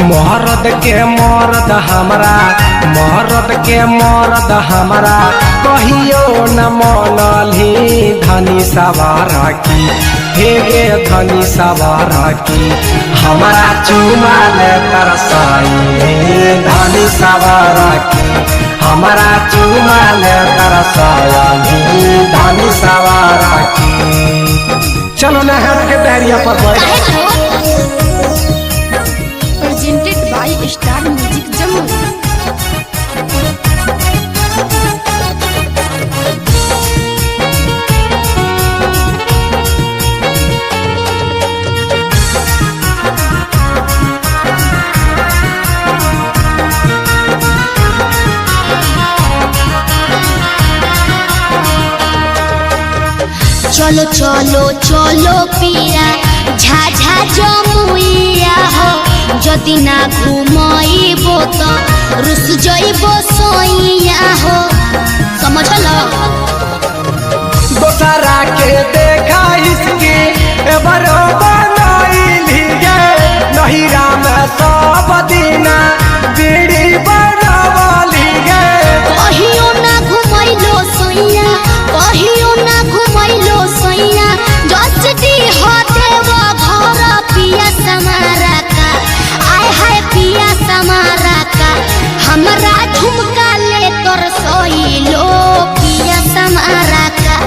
मरद के मरद हमरा मरद के मरद हमरा कहियो न मनली धनी सवार की हेगे धनी सवार की हमारा चुमा ले तरसाई धनी सवार की हमारा चुमा ले तरसाई धनी सवार की। चलो नहर के दहरिया पर बैठ। Presented by star music Jamui. चलो चलो चलो पिया झाझा जमुइया हो जदि ना घुमइबो तो रुस जइबो सोइया हो समझलो। दोसरा के देखा इसकी बरो बनाइली गे नहिरा में सब दिना बीड़ी बनावली गे। कहियो ना घुमइलो सोइया कहियो ना घुमइलो सोइया जसटी होते वो घर पिया समारा का आय हाय पिया समारा का हमरा झुमका ले कर सोइलो पिया समारा का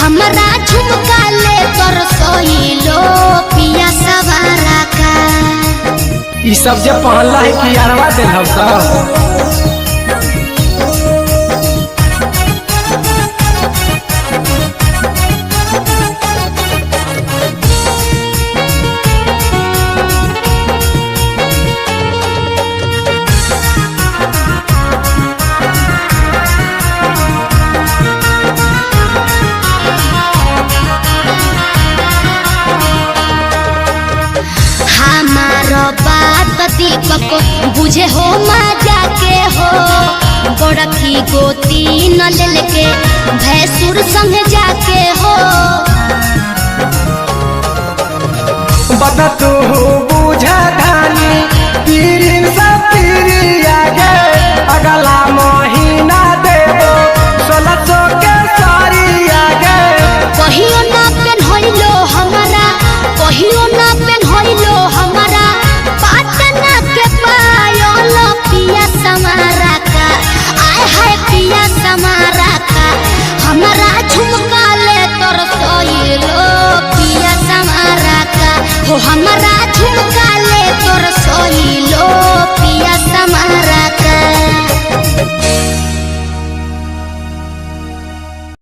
हमरा झुमका ले कर सोइलो पिया समारा का। ई सब जे पहनला है कि यारवा देल हम सब। दीपक बुझे हो मजा के हो बड़की गोती न